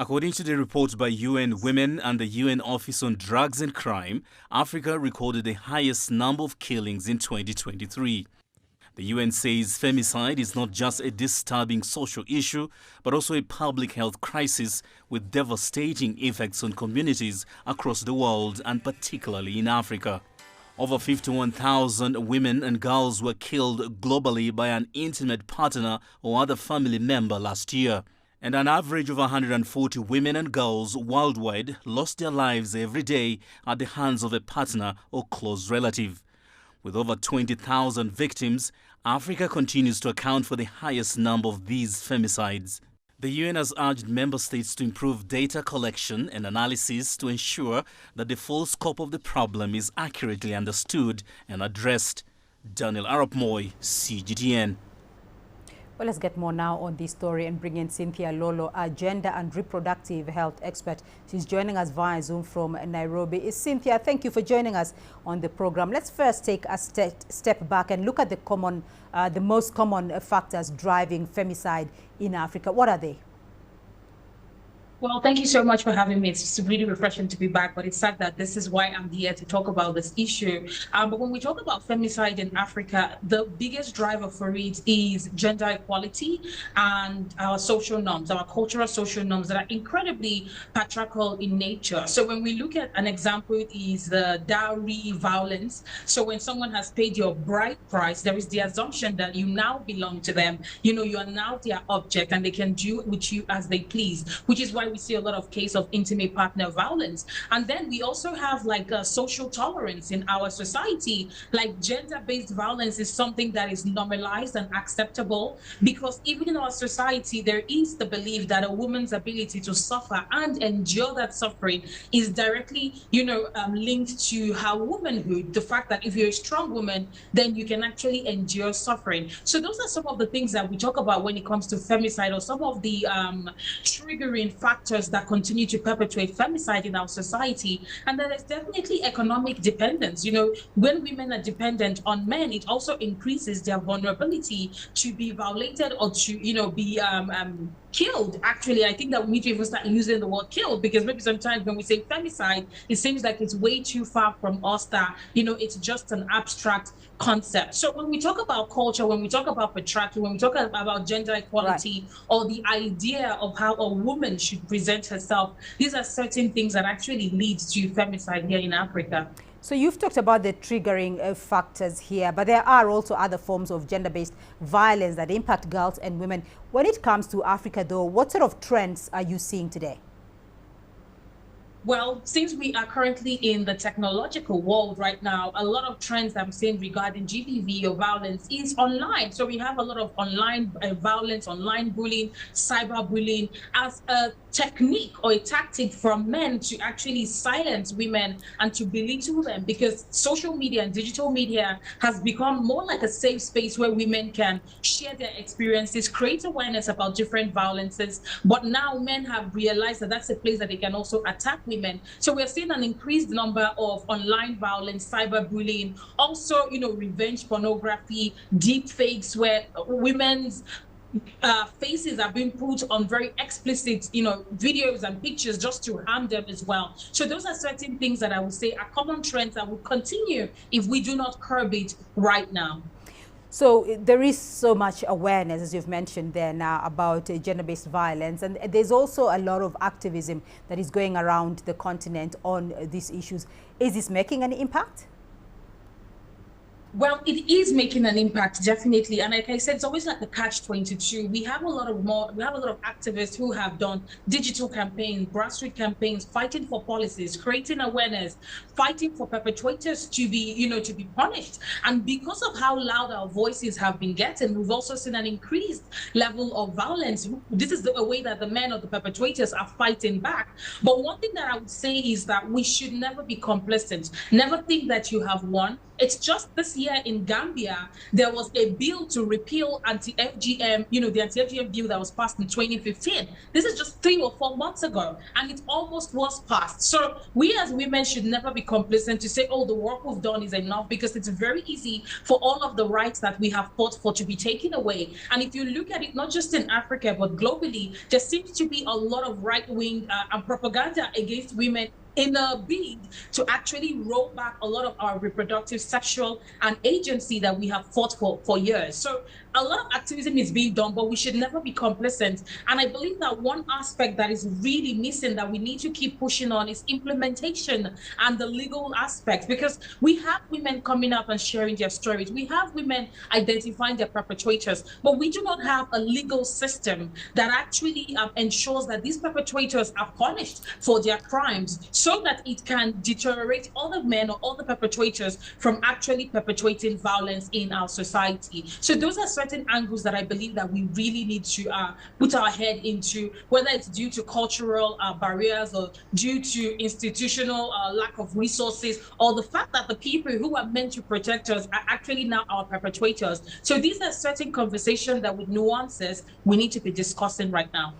According to the report by UN Women and the UN Office on Drugs and Crime, Africa recorded the highest number of killings in 2023. The UN says femicide is not just a disturbing social issue, but also a public health crisis with devastating effects on communities across the world and particularly in Africa. Over 51,000 women and girls were killed globally by an intimate partner or other family member last year. And an average of 140 women and girls worldwide lost their lives every day at the hands of a partner or close relative. With over 20,000 victims, Africa continues to account for the highest number of these femicides. The UN has urged member states to improve data collection and analysis to ensure that the full scope of the problem is accurately understood and addressed. Daniel Arap Moy, CGTN. Well, let's get more now on this story and bring in Cynthia Lolo, a gender and reproductive health expert. She's joining us via Zoom from Nairobi. Cynthia, thank you for joining us on the program. Let's first take a step back and look at the most common factors driving femicide in Africa. What are they? Well, thank you so much for having me. It's really refreshing to be back, but it's sad that this is why I'm here to talk about this issue. But when we talk about femicide in Africa, the biggest driver for it is gender equality and our social norms, our cultural social norms that are incredibly patriarchal in nature. So when we look at an example is the dowry violence. So when someone has paid your bride price, there is the assumption that you now belong to them. You know, you are now their object and they can do with you as they please, which is why we see a lot of cases of intimate partner violence. And then we also have like a social tolerance in our society. Like gender-based violence is something that is normalized and acceptable because even in our society, there is the belief that a woman's ability to suffer and endure that suffering is directly, linked to her womanhood. The fact that if you're a strong woman, then you can actually endure suffering. So those are some of the things that we talk about when it comes to femicide, or some of the triggering factors that continue to perpetuate femicide in our society. And there is definitely economic dependence. When women are dependent on men, it also increases their vulnerability to be violated or to, be killed. Actually, I think that we need to even start using the word killed, because maybe sometimes when we say femicide, it seems like it's way too far from us that, it's just an abstract concept. So when we talk about culture, when we talk about patriarchy, when we talk about gender equality, right, or the idea of how a woman should present herself, these are certain things that actually lead to femicide here in Africa. So you've talked about the triggering factors here, but there are also other forms of gender-based violence that impact girls and women. When it comes to Africa, though, what sort of trends are you seeing today? Well, since we are currently in the technological world right now, a lot of trends I'm seeing regarding GBV or violence is online. So we have a lot of online violence, online bullying, cyberbullying as a technique or a tactic from men to actually silence women and to belittle them, because social media and digital media has become more like a safe space where women can share their experiences, create awareness about different violences. But now men have realized that that's a place that they can also attack women. So we're seeing an increased number of online violence, cyberbullying, also, revenge pornography, deep fakes where women's faces are being put on very explicit, videos and pictures just to harm them as well. So those are certain things that I would say are common trends that will continue if we do not curb it right now. So there is so much awareness, as you've mentioned there now, about gender-based violence. And there's also a lot of activism that is going around the continent on these issues. Is this making an impact? Well, it is making an impact, definitely. And like I said, it's always like the catch-22. We have a lot of activists who have done digital campaigns, grassroots campaigns, fighting for policies, creating awareness, fighting for perpetrators to be punished. And because of how loud our voices have been getting, we've also seen an increased level of violence. This is the way that the men or the perpetrators are fighting back. But one thing that I would say is that we should never be complacent. Never think that you have won. It's just this year in Gambia, there was a bill to repeal anti-FGM, the anti-FGM bill that was passed in 2015. This is just 3 or 4 months ago, and it almost was passed. So we as women should never be complacent to say, oh, the work we've done is enough, because it's very easy for all of the rights that we have fought for to be taken away. And if you look at it, not just in Africa, but globally, there seems to be a lot of right-wing and propaganda against women in a bid to actually roll back a lot of our reproductive, sexual, and agency that we have fought for years. So a lot of activism is being done, but we should never be complacent. And I believe that one aspect that is really missing that we need to keep pushing on is implementation and the legal aspect, because we have women coming up and sharing their stories. We have women identifying their perpetrators, but we do not have a legal system that actually ensures that these perpetrators are punished for their crimes, so that it can deteriorate other men or other perpetrators from actually perpetrating violence in our society. So those are certain angles that I believe that we really need to put our head into, whether it's due to cultural barriers or due to institutional lack of resources, or the fact that the people who are meant to protect us are actually now our perpetrators. So these are certain conversations that, with nuances, we need to be discussing right now.